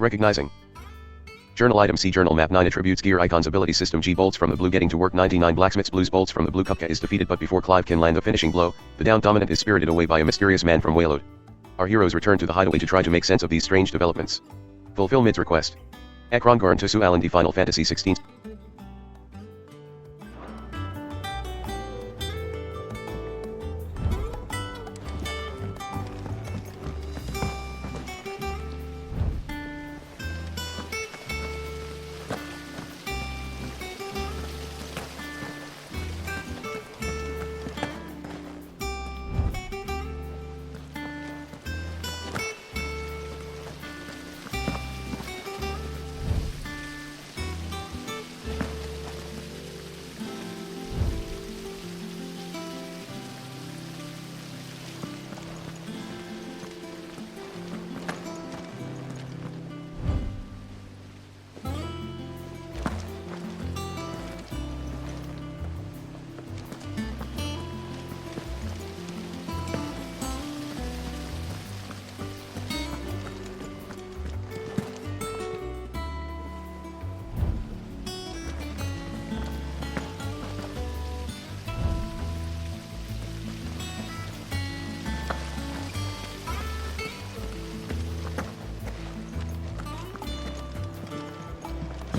Recognizing. Journal item C journal map 9 attributes gear icons ability system G bolts from the blue getting to work 99 blacksmith's blues bolts from the blue Kupka is defeated but before Clive can land the finishing blow, the down dominant is spirited away by a mysterious man from Wayload. Our heroes return to the hideaway to try to make sense of these strange developments. Fulfill Mid's request. Ekrongarn Tusu Alan D Final Fantasy 16.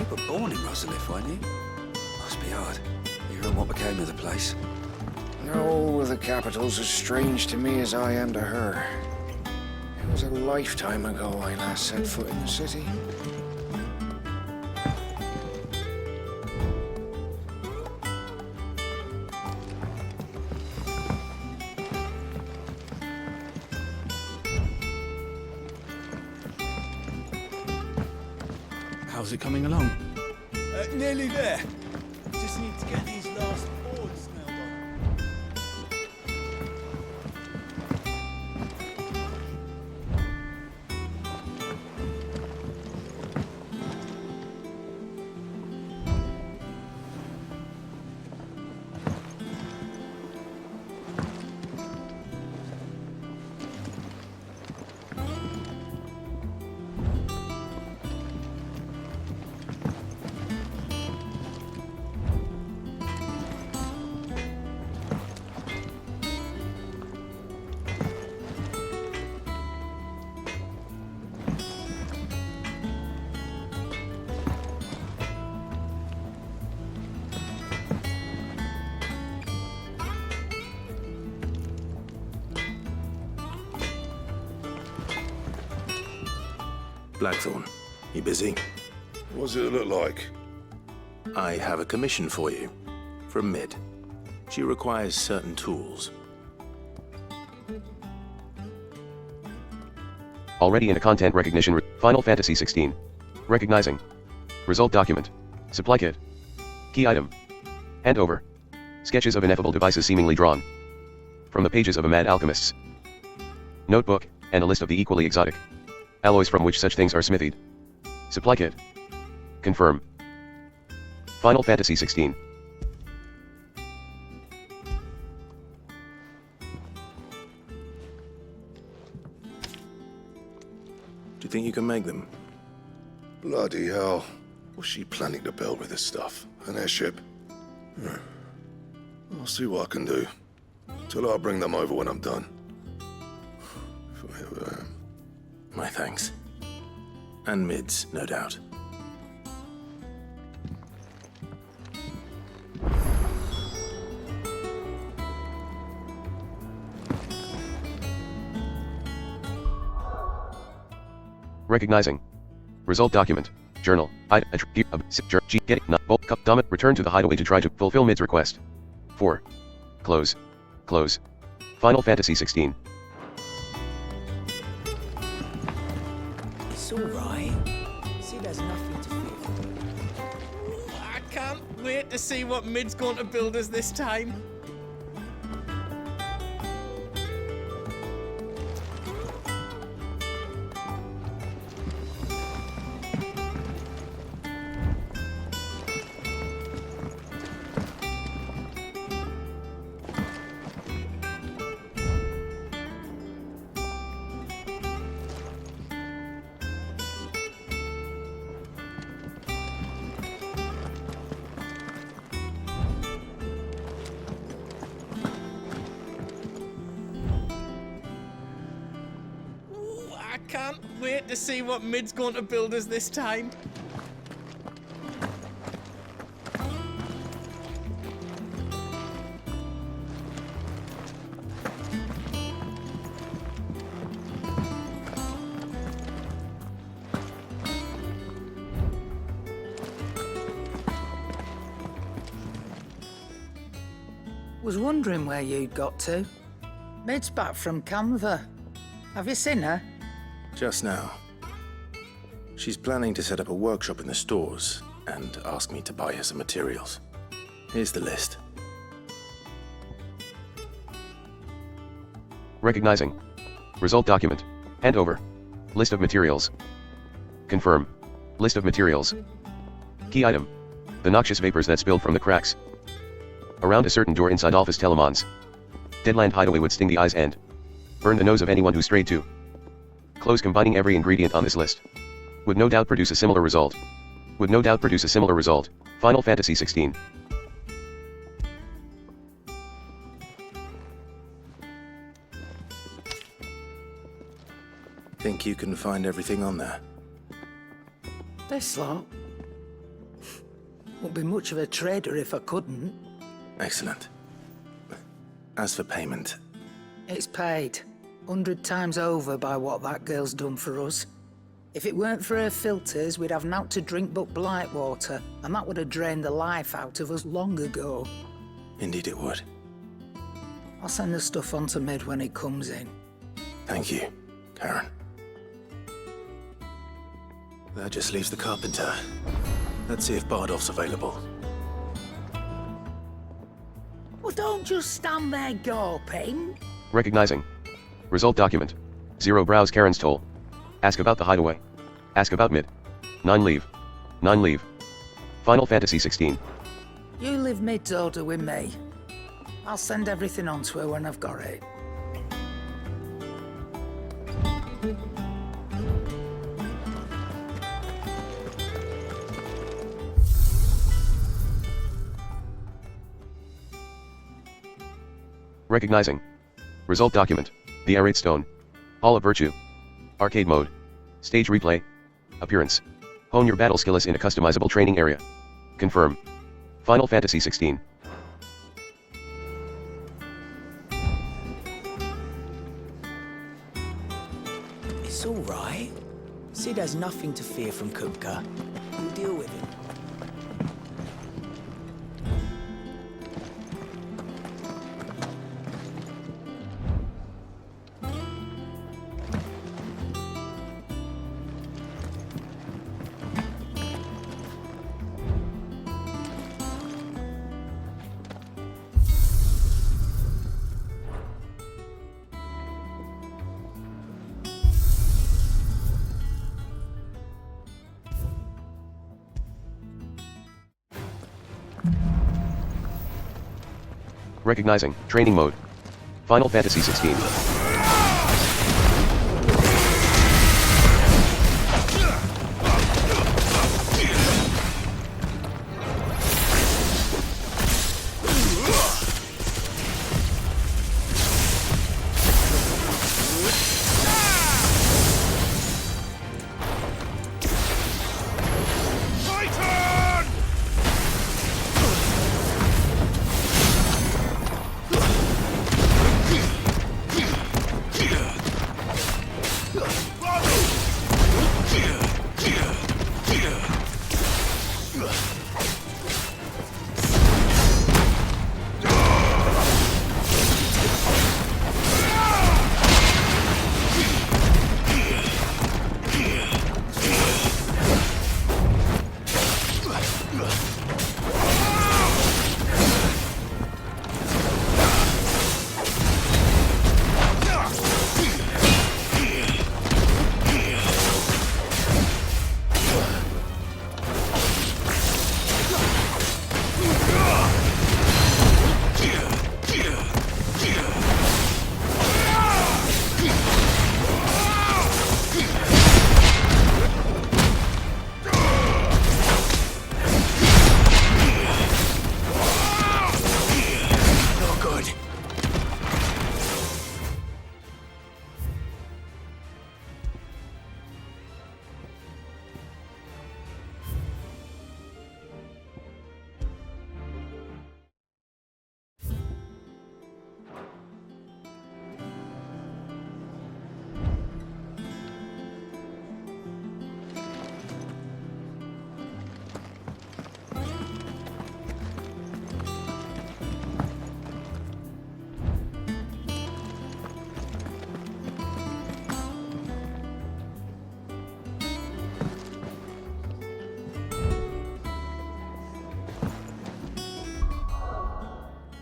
You were born in Rosalith, weren't you? Must be hard. Hearing what became of the place. No, the capital's as strange to me as I am to her. It was a lifetime ago I last set foot in the city. How's it coming along? Nearly there. Just need to get these last boards nailed on. Blackthorn, you busy? What does it look like? I have a commission for you. From Mid. She requires certain tools. Already in a content recognition. Final Fantasy 16. Recognizing. Result document. Supply kit. Key item. Hand over. Sketches of ineffable devices seemingly drawn from the pages of a mad alchemist's notebook, and a list of the equally exotic alloys from which such things are smithied. Supply kit. Confirm. Final Fantasy 16. Do you think you can make them? Bloody hell. What's she planning to build with this stuff? An airship? I'll see what I can do. Till I'll bring them over when I'm done. If I ever am. My thanks. And Mid's, no doubt. Recognizing. Result document. Journal. Getting. Not. Bolt. Cup. Dominant. Return to the hideaway to try to fulfill Mid's request. 4. Close. Close. Final Fantasy 16. It's alright. See, there's nothing to fear. I can't wait to see what Mid's going to build us this time. can't wait to see what Mid's going to build us this time. Was wondering where you'd got to. Mid's back from Canva. Have you seen her? Just now. She's planning to set up a workshop in the stores and ask me to buy her some materials. Here's the list. Recognizing. Result document. Hand over. List of materials. Confirm. List of materials. Key item. The noxious vapors that spilled from the cracks around a certain door inside office Telemons. Deadland hideaway would sting the eyes and burn the nose of anyone who strayed to close. Combining every ingredient on this list would no doubt produce a similar result. Would no doubt produce a similar result. Final Fantasy XVI. Think you can find everything on there? This lot. Wouldn't be much of a trader if I couldn't. Excellent. As for payment, It's paid. 100 times over by what that girl's done for us. If it weren't for her filters, we'd have naught to drink but blight water, and that would have drained the life out of us long ago. indeed it would. I'll send the stuff on to Mid when it comes in. Thank you, Karen. That just leaves the carpenter. Let's see if Bardolph's available. Well, don't just stand there gawping. Recognizing. Result document. 0 browse Karen's toll. Ask about the hideaway. Ask about Mid. 9 leave. 9 leave. Final Fantasy XVI. You leave Mid's order with me. I'll send everything on to her when I've got it. Recognizing. Result document. The Aerate Stone. Hall of Virtue. Arcade mode. Stage replay. Appearance. Hone your battle skills in a customizable training area. Confirm. Final Fantasy XVI. It's all right. Sid has nothing to fear from Kupka. We'll deal with him. Recognizing. Training mode. Final Fantasy XVI.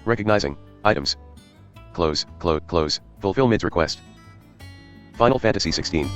Recognizing. Items. Close. Fulfill mid's request. Final Fantasy 16.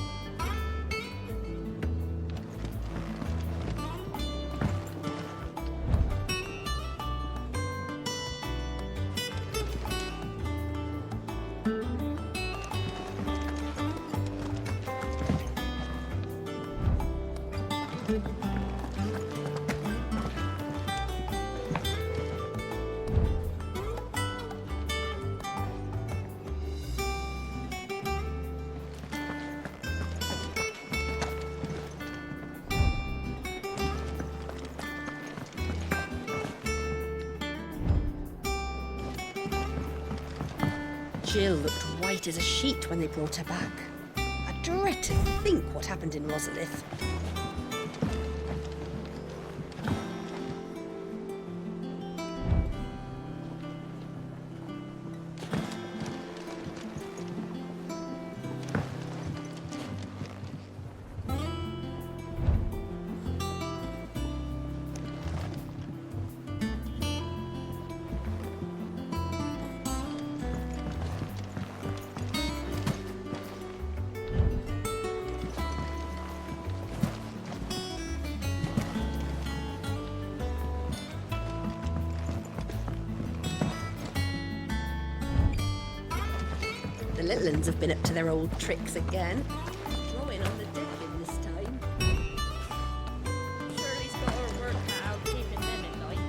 Jill looked white as a sheet when they brought her back. I dread to think what happened in Rosalith. The little uns have been up to their old tricks again. Drawing on the Devlin this time. Shirley's got her work cut out keeping them in line.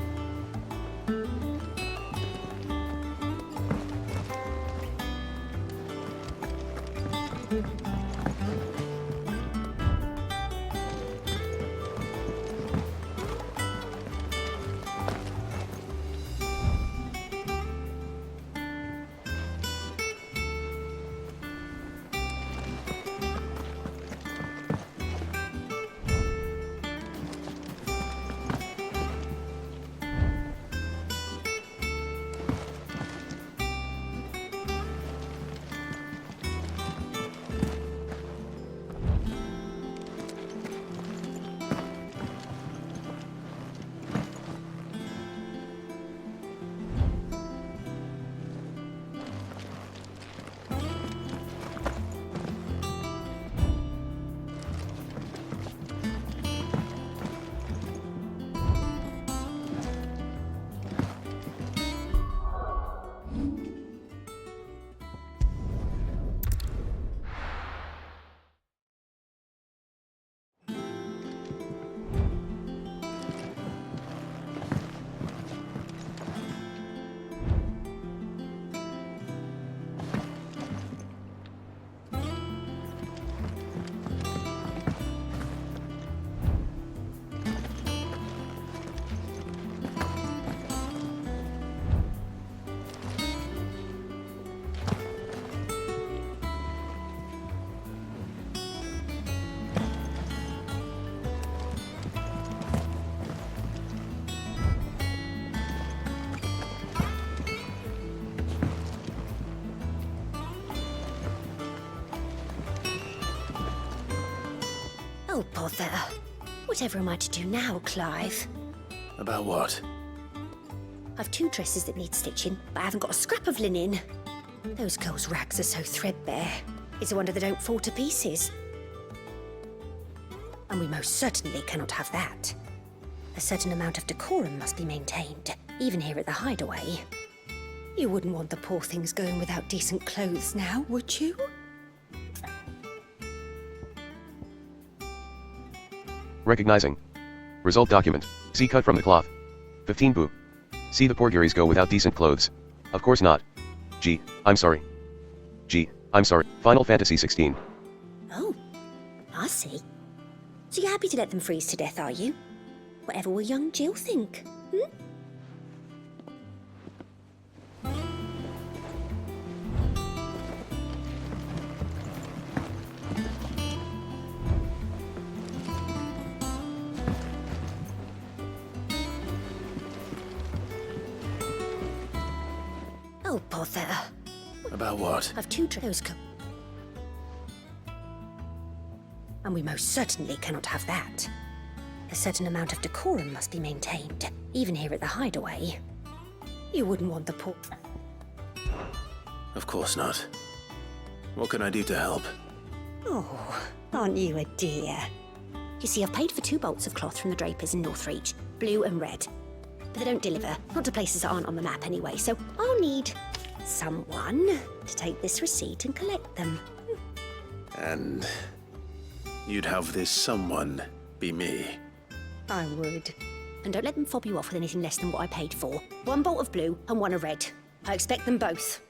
Oh, bother. Whatever am I to do now, Clive? About what? I've 2 dresses that need stitching, but I haven't got a scrap of linen. Those girls' rags are so threadbare. It's a wonder they don't fall to pieces. And we most certainly cannot have that. A certain amount of decorum must be maintained, even here at the Hideaway. You wouldn't want the poor things going without decent clothes now, would you? Recognizing. Result document. See cut from the cloth. 15 boo. See the poor Guris go without decent clothes. Of course not. Gee, I'm sorry. Gee, I'm sorry. Final Fantasy 16. Oh, I see. So you're happy to let them freeze to death, are you? Whatever will young Jill think, hmm? Oh, bother. About what? I've 2 dresses. And we most certainly cannot have that. A certain amount of decorum must be maintained, even here at the Hideaway. You wouldn't want the poor... Of course not. What can I do to help? Oh, aren't you a dear? You see, I've paid for 2 bolts of cloth from the drapers in Northreach, blue and red. But they don't deliver, not to places that aren't on the map anyway, so I'll need someone to take this receipt and collect them. And you'd have this someone be me. I would. And don't let them fob you off with anything less than what I paid for. 1 bolt of blue and 1 of red. I expect them both.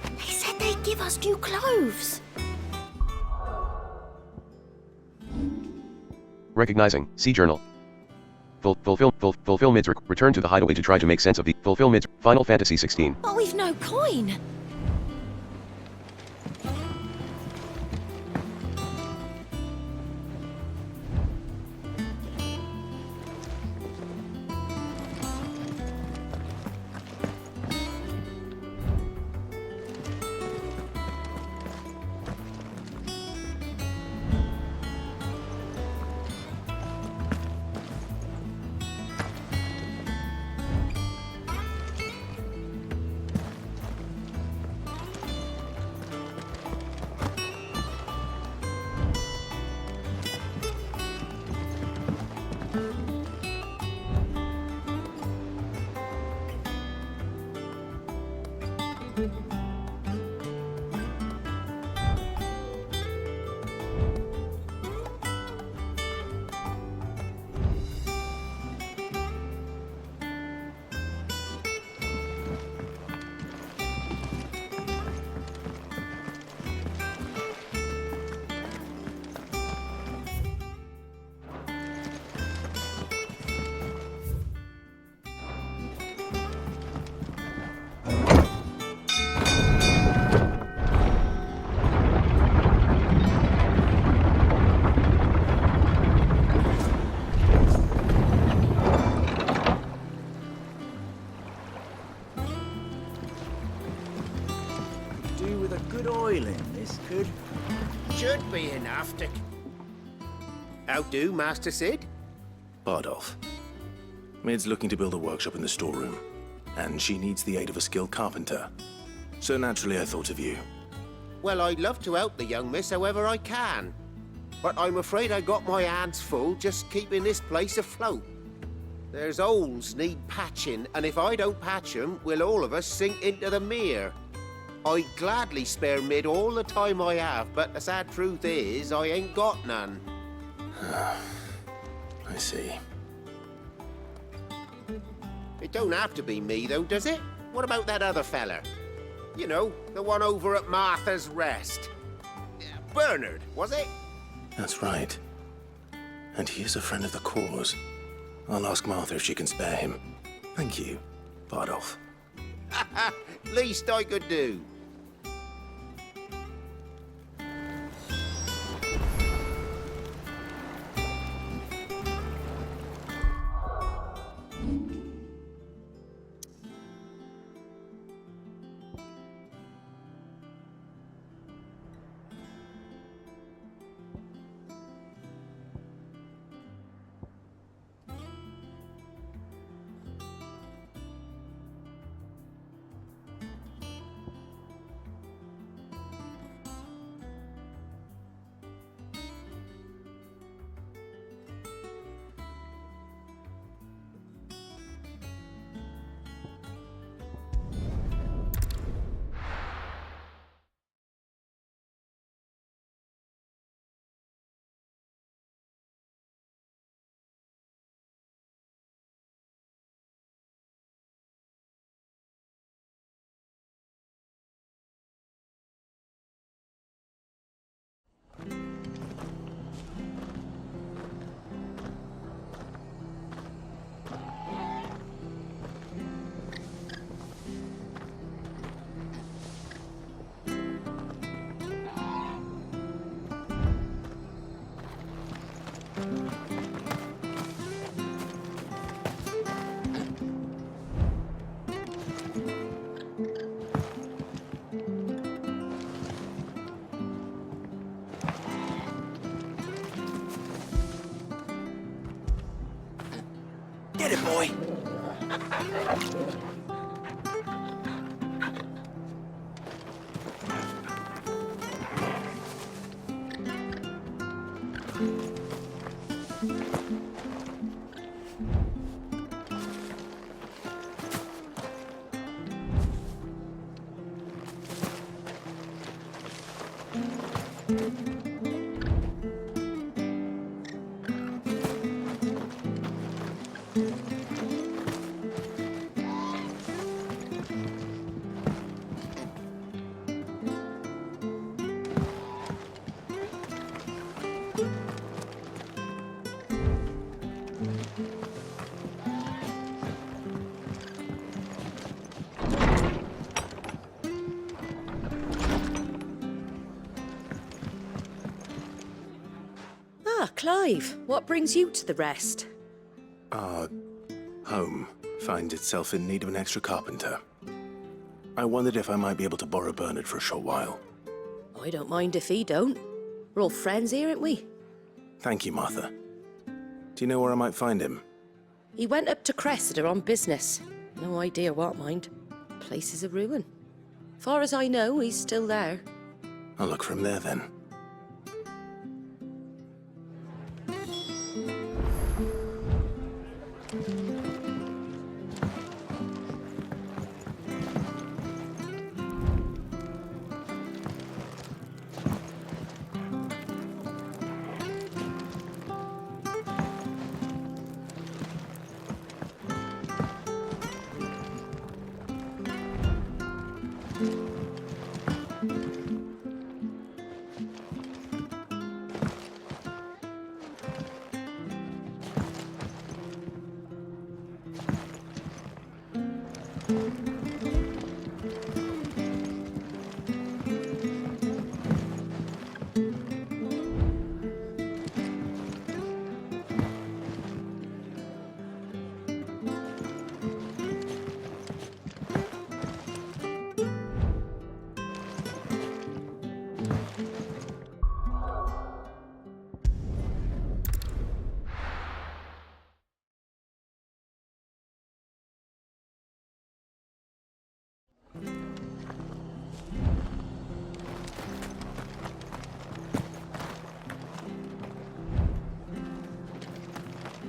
They said they'd give us new clothes. Recognizing. See journal. Fulfill Mid's return to the hideaway to try to make sense of the Fulfill Mid's Final Fantasy 16. But we've no coin. Do with a good oil in this, could? Should be enough to... How do, Master Sid? Bardolph. Mid's looking to build a workshop in the storeroom, and she needs the aid of a skilled carpenter. So naturally I thought of you. Well, I'd love to help the young miss however I can. But I'm afraid I got my hands full just keeping this place afloat. There's holes need patching, and if I don't patch them, we'll all of us sink into the mere. I'd gladly spare Mid all the time I have, but the sad truth is, I ain't got none. I see. It don't have to be me, though, does it? What about that other fella? You know, the one over at Martha's Rest. Bernard, was it? That's right. And he is a friend of the cause. I'll ask Martha if she can spare him. Thank you, Bardolph. Least I could do. Get it, boy. Ah, Clive, what brings you to the rest? Our home finds itself in need of an extra carpenter. I wondered if I might be able to borrow Bernard for a short while. I don't mind if he don't. We're all friends here, aren't we? Thank you, Martha. Do you know where I might find him? He went up to Cressida on business. No idea what, mind. Place is a ruin. Far as I know, he's still there. I'll look for him there then.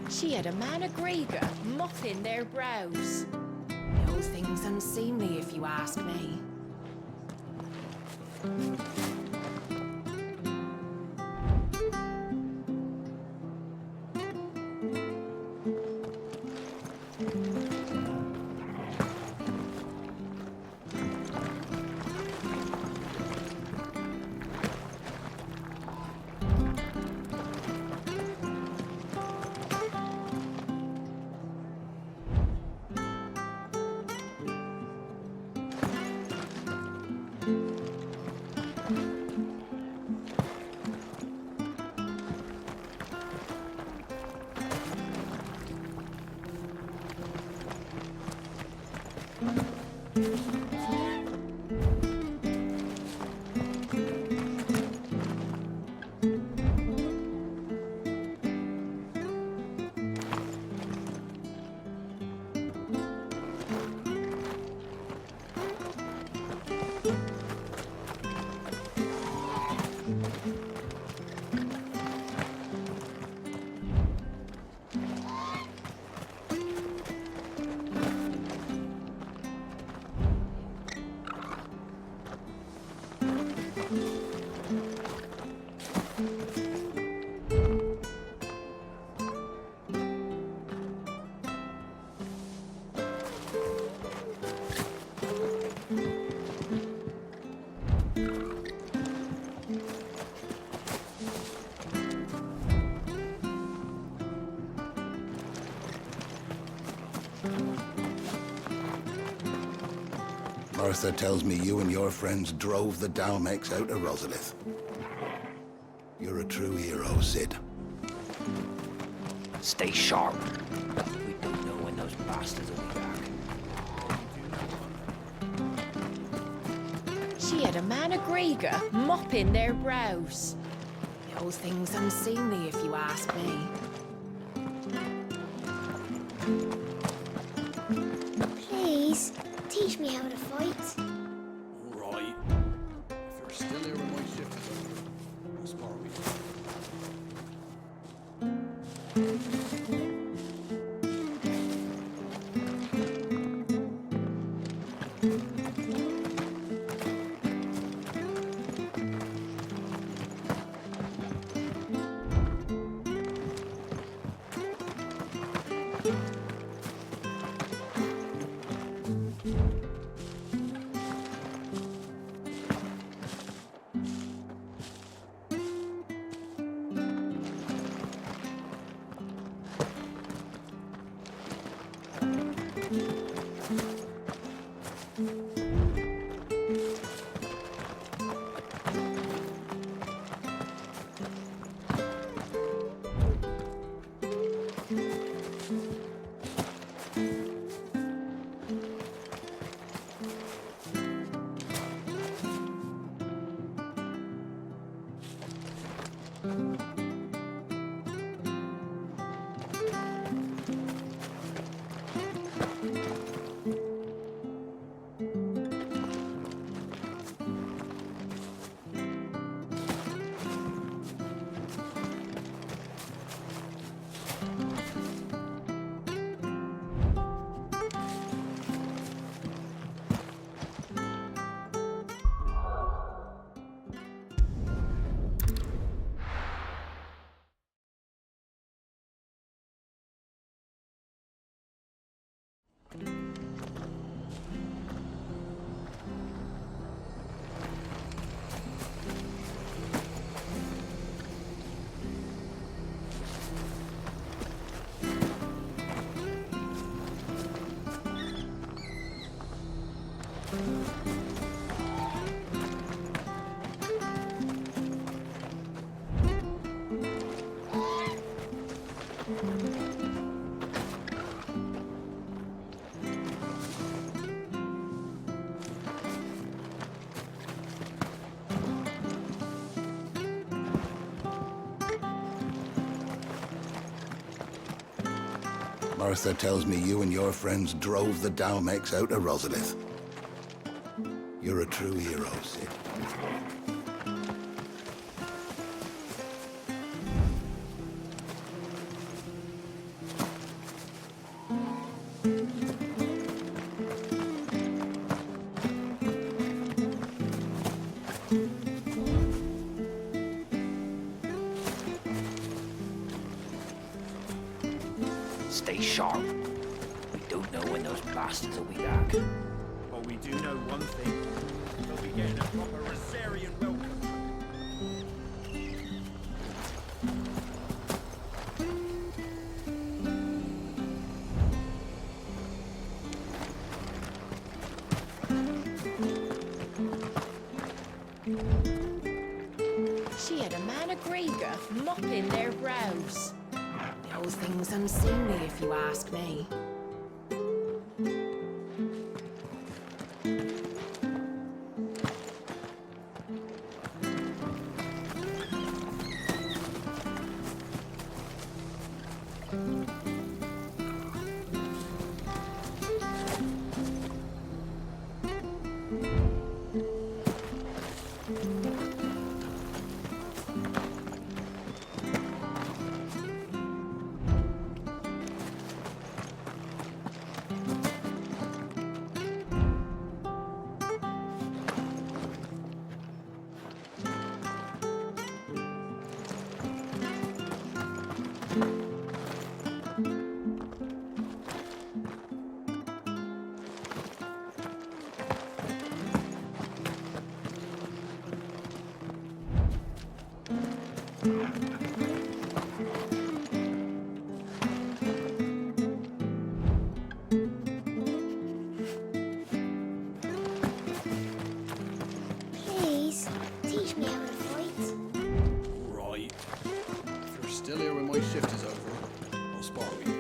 She had a man of Grega mopping their brows. The whole thing's unseemly, if you ask me. Martha tells me you and your friends drove the Dalmex out of Rosalith. You're a true hero, Sid. Stay sharp. We don't know when those bastards will be back. She had a man of Grega mopping their brows. The whole thing's unseemly, if you ask me. Please, teach me how to fight. All right. If you're still here when my shift is over, I'll spar with you. Martha tells me you and your friends drove the Dalmex out of Rosalith. You're a true hero, Sid. Stay sharp. We don't know when those bastards will be back. But we do know one thing. They'll be getting a proper Rosarian welcome. She had a man of Grega mopping their brows. The whole thing's unseemly if you ask me. Please, teach me how to fight. All right. If you're still here when my shift is over, I'll spar with you.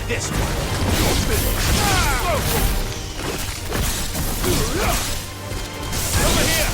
This one. You're finished. Over here. Over here.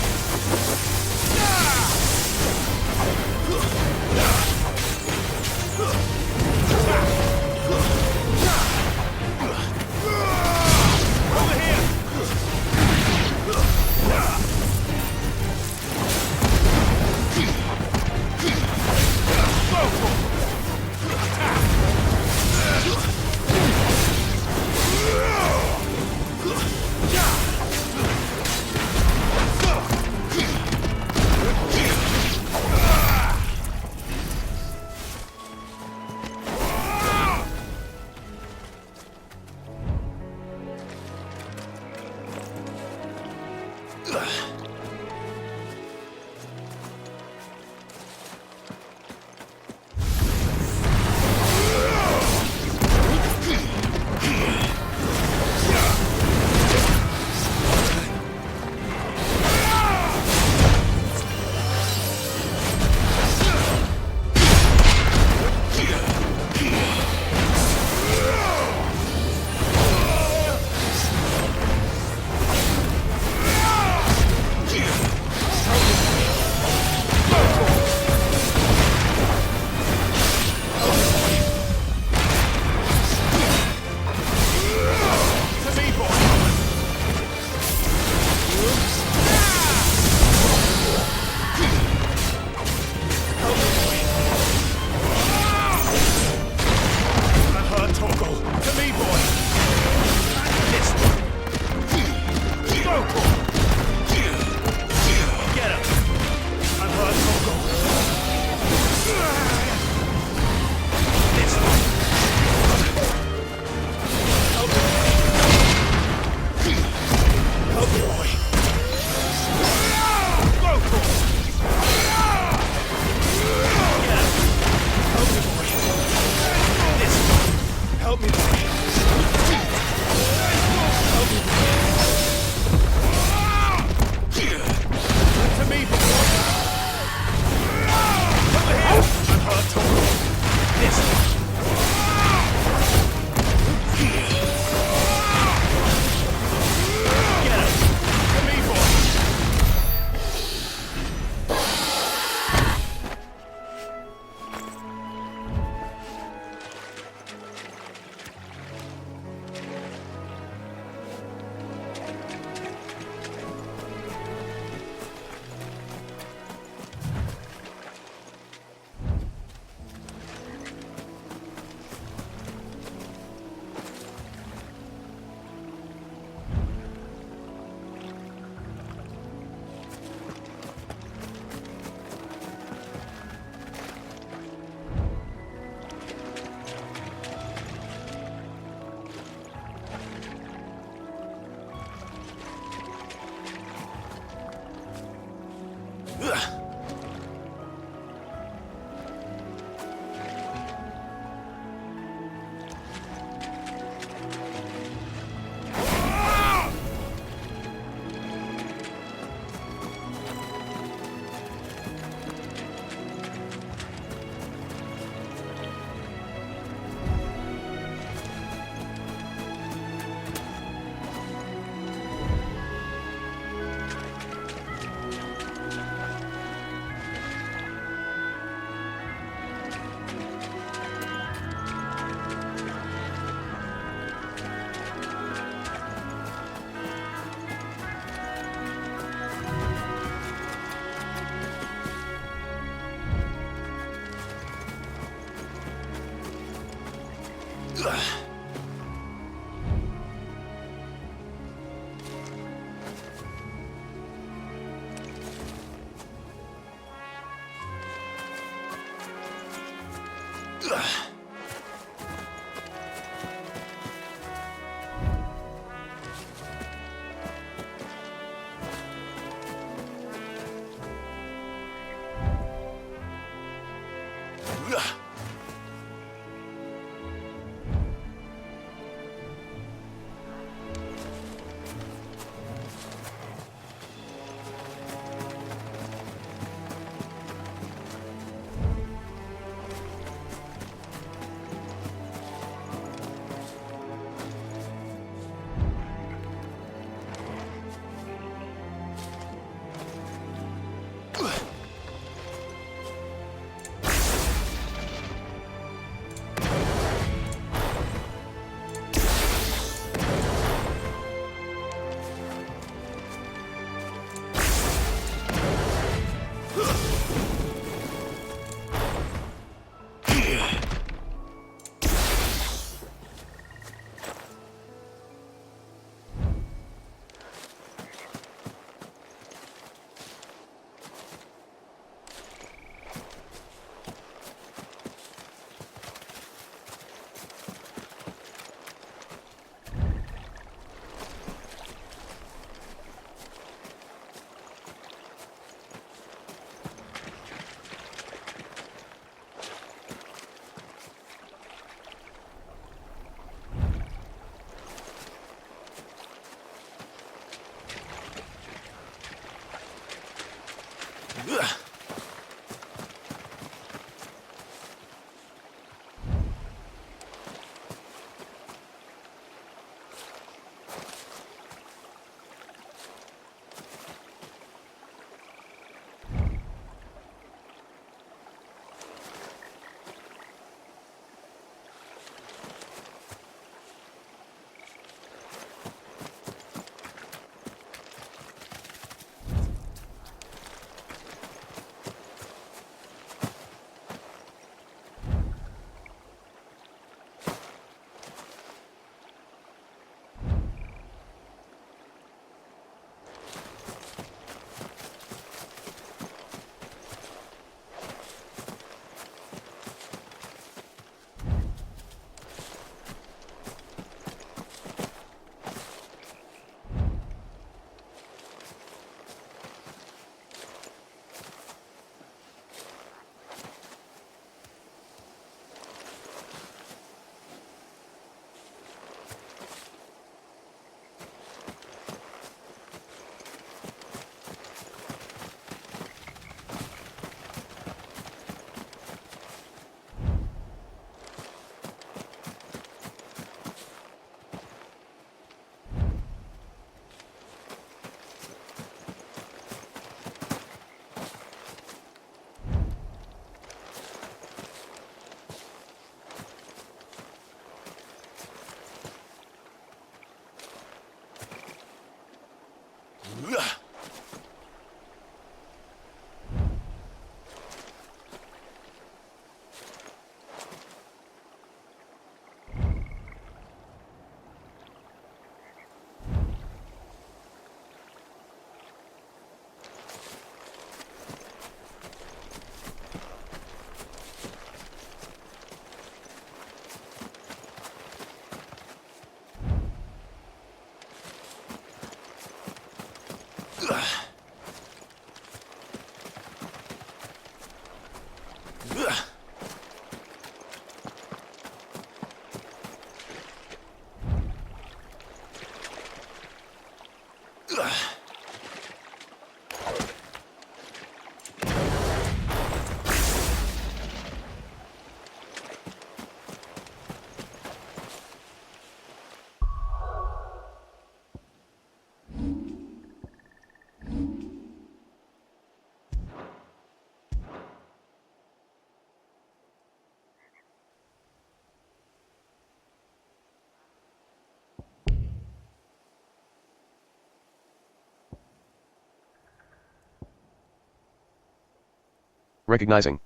Recognizing.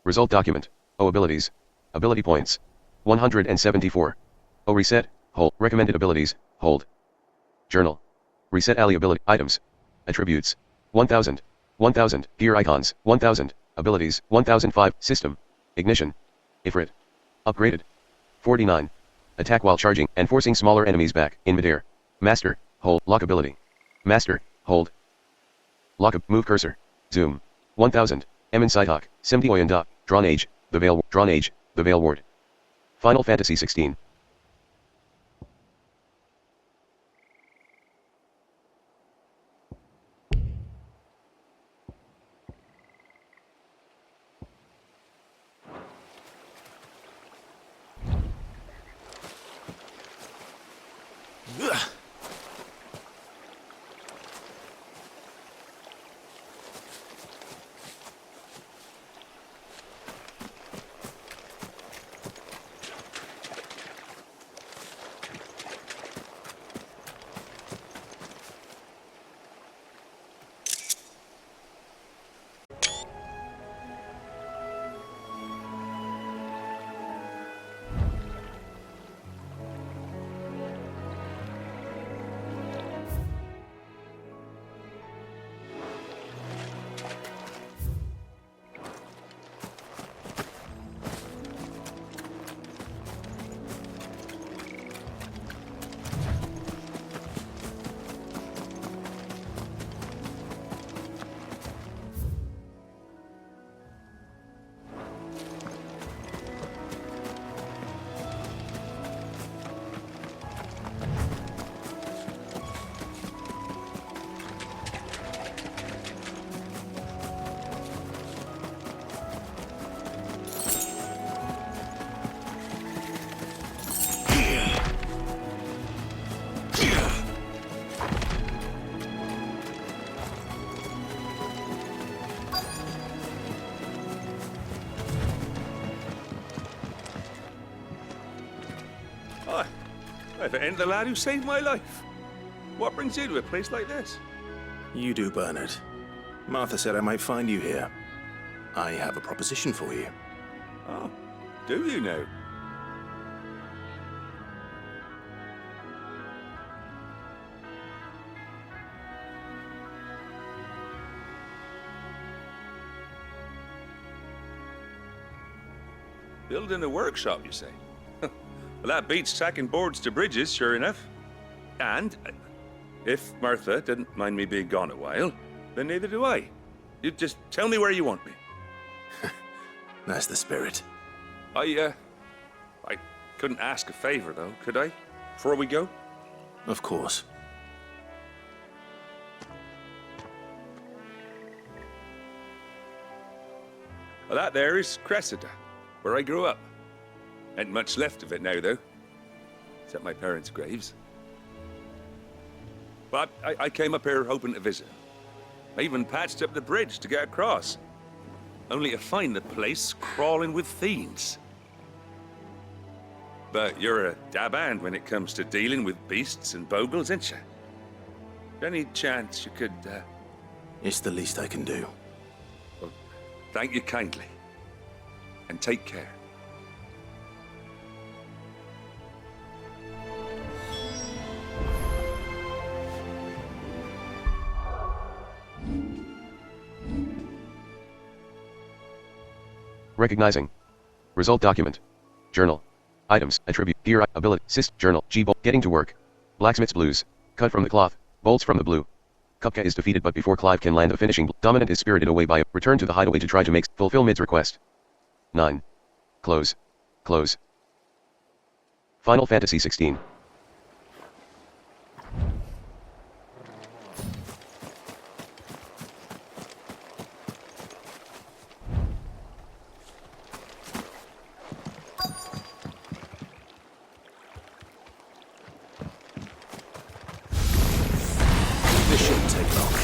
Result document. O abilities. Ability points. 174. O reset, hold. Recommended abilities, hold. Journal. Reset alley ability, items. Attributes. 1000. 1000. Gear icons, 1000. Abilities, 1005. System. Ignition. Ifrit. Upgraded. 49. Attack while charging and forcing smaller enemies back, in midair. Master, hold. Lock ability. Master, hold. Lock move cursor. Zoom. 1000. Emin Sighthawk, 70 Oyanda, Drawn Age, the Veil, Drawn Age, the Veil Ward. Final Fantasy 16. If it ain't the lad who saved my life. What brings you to a place like this? You do, Bernard. Martha said I might find you here. I have a proposition for you. Oh, do you now? Building a workshop, you say? Well, that beats tacking boards to bridges, sure enough. And if Martha didn't mind me being gone a while, then neither do I. You just tell me where you want me. That's the spirit. I couldn't ask a favor, though, could I? Before we go? Of course. Well, that there is Cressida, where I grew up. Ain't much left of it now, though. Except my parents' graves. But I came up here hoping to visit. I even patched up the bridge to get across. Only to find the place crawling with fiends. But you're a dab hand when it comes to dealing with beasts and bogles, ain't you? Any chance you could, It's the least I can do. Well, thank you kindly. And take care. Recognizing. Result document. Journal. Items, attribute, gear, ability, journal, G-bolt, getting to work. Blacksmith's blues. Cut from the cloth, bolts from the blue. Kupka is defeated, but before Clive can land the finishing, Dominant is spirited away by a return to the hideaway to try to fulfill Mid's request. 9. Close. Close. Final Fantasy 16. This shouldn't take long.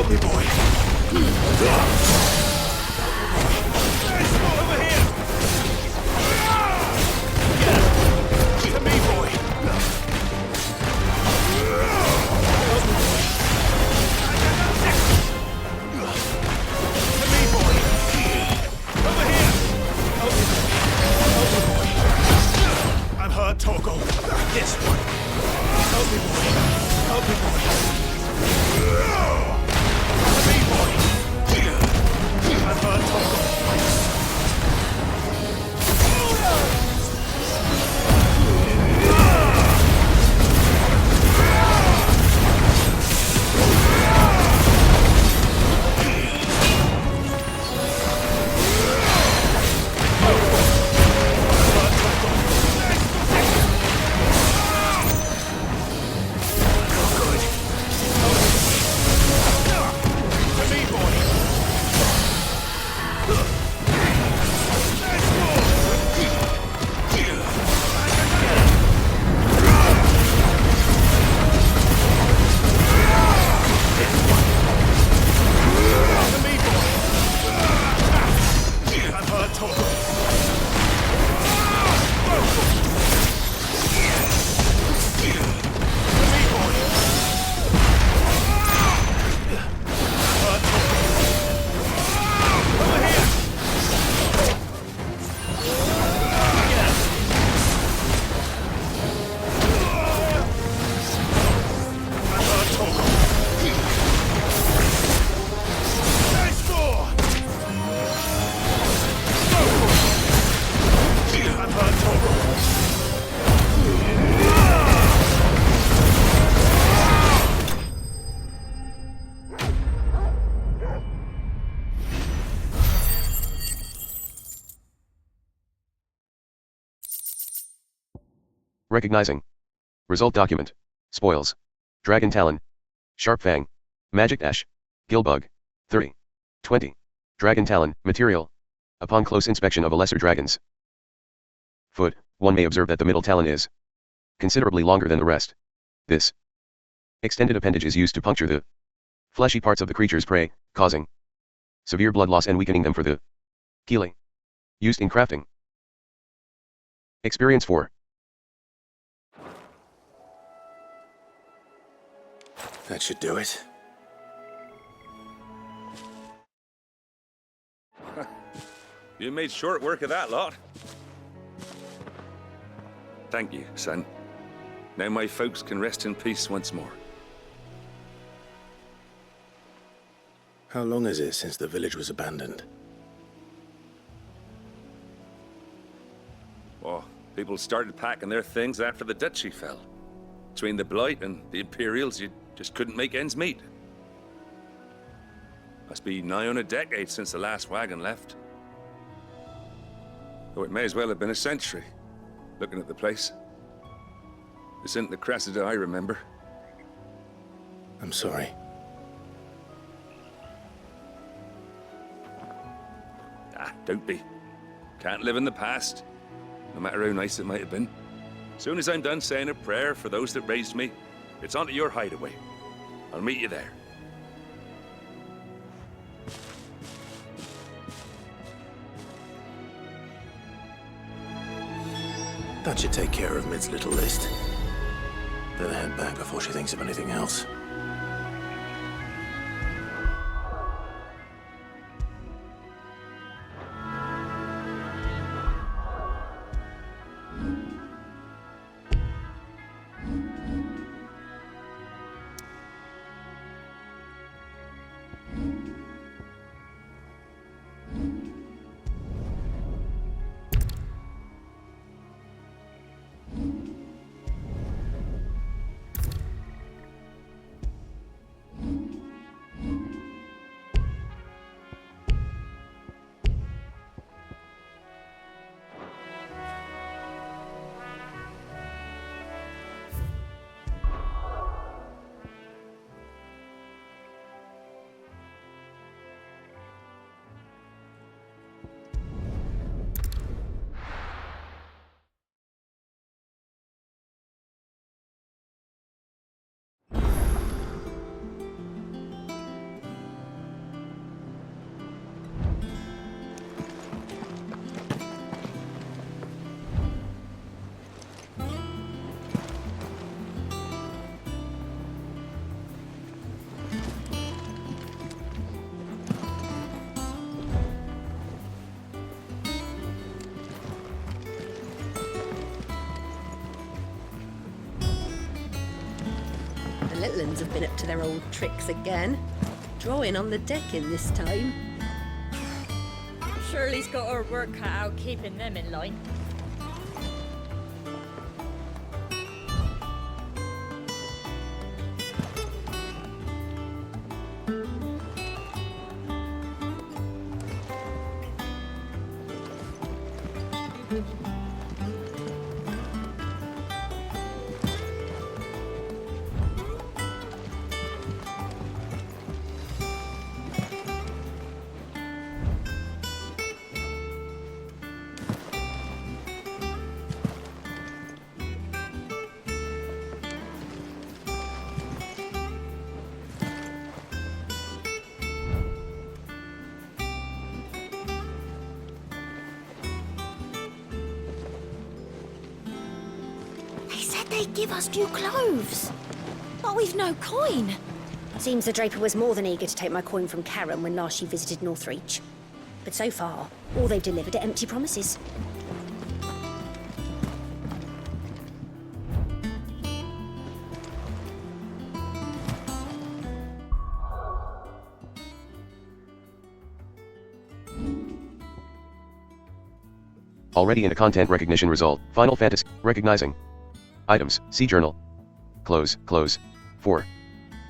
Help me, boy. Over here. To me, boy. To me, boy. Over here. Help me, boy. I'm hurt, Torgal. This one. Help me, boy. Help me, boy. To me, boy. I'm hurt, Torgal. Recognizing. Result document. Spoils. Dragon Talon. Sharp Fang. Magic Dash. Gillbug. 30. 20. Dragon Talon. Material. Upon close inspection of a lesser dragon's foot, one may observe that the middle talon is considerably longer than the rest. This extended appendage is used to puncture the fleshy parts of the creature's prey, causing severe blood loss and weakening them for the killing. Used in crafting. Experience 4. That should do it. You made short work of that lot. Thank you, son. Now my folks can rest in peace once more. How long is it since the village was abandoned? Oh, people started packing their things after the duchy fell. Between the Blight and the Imperials, you just couldn't make ends meet. Must be nigh on a decade since the last wagon left. Though it may as well have been a century, looking at the place. This isn't the Cressida I remember. I'm sorry. Ah, don't be. Can't live in the past, no matter how nice it might have been. Soon as I'm done saying a prayer for those that raised me, it's on to your hideaway. I'll meet you there. That should take care of Mid's little list. Better head back before she thinks of anything else. Maitlands have been up to their old tricks again. Drawing on the decking this time. Shirley's got her work cut out keeping them in line. They said they'd give us new clothes. But we've no coin. Seems the Draper was more than eager to take my coin from Karen when last she visited Northreach. But so far, all they've delivered are empty promises. Already in a content recognition result. Final Fantasy. Recognizing. Items. See journal. Close. 4.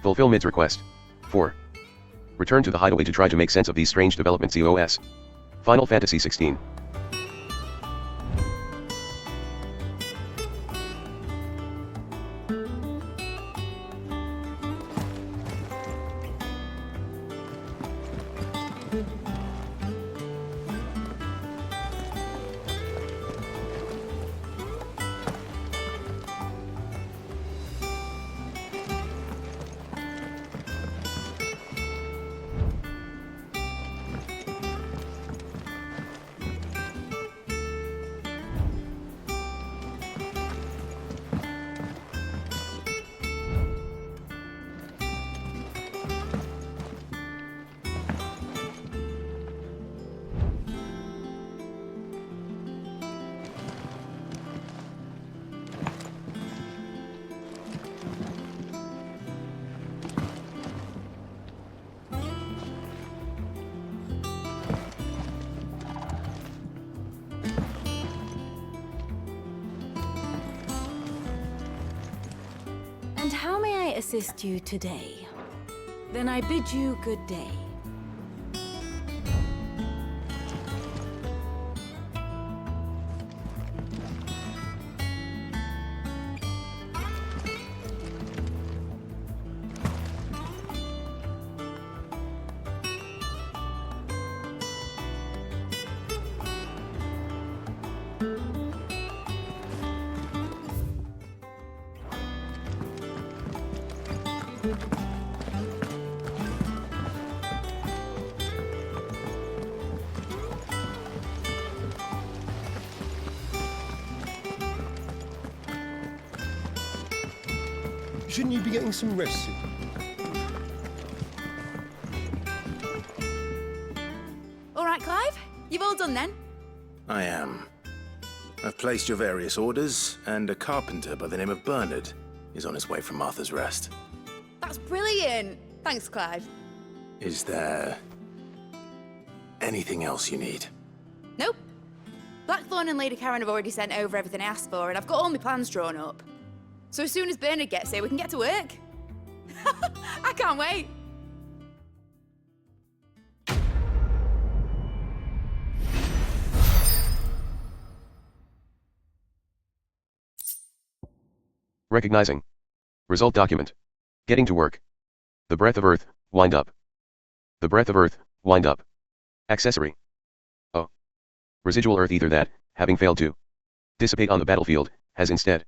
Fulfill Mid's request. 4. Return to the hideaway to try to make sense of these strange developments. EOS. Final Fantasy 16. And how may I assist you today? Then I bid you good day. Shouldn't you be getting some rest soon? All right, Clive. You've all done then? I am. I've placed your various orders, and a carpenter by the name of Bernard is on his way from Martha's Rest. That's brilliant. Thanks, Clive. Is there anything else you need? Nope. Blackthorn and Lady Karen have already sent over everything I asked for, and I've got all my plans drawn up. So as soon as Bernard gets here, we can get to work. I can't wait. Recognizing. Result document. Getting to work. The breath of earth, wind up. The breath of earth, wind up. Accessory. Oh. Residual earth ether that, having failed to dissipate on the battlefield, has instead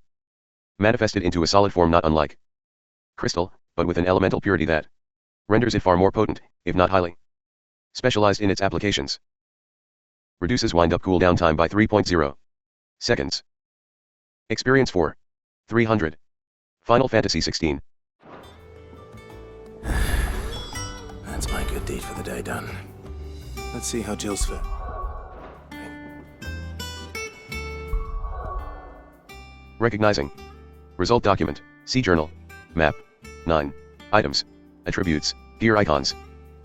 manifested into a solid form not unlike crystal, but with an elemental purity that renders it far more potent, if not highly specialized in its applications. Reduces wind-up cooldown time by 3.0 seconds. Experience 4. 300. Final Fantasy 16. That's my good deed for the day done. Let's see how Jill's fit. Recognizing. Result document. See journal. Map. 9. Items. Attributes. Gear icons.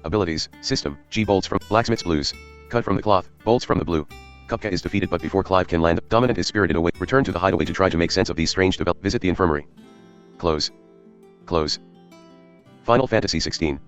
Abilities. System. G bolts from blacksmith's blues. Cut from the cloth. Bolts from the blue. Kupka is defeated, but before Clive can land, Dominant is spirited away. Return to the hideaway to try to make sense of these strange developments. Visit the infirmary. Close. Close. Final Fantasy XVI.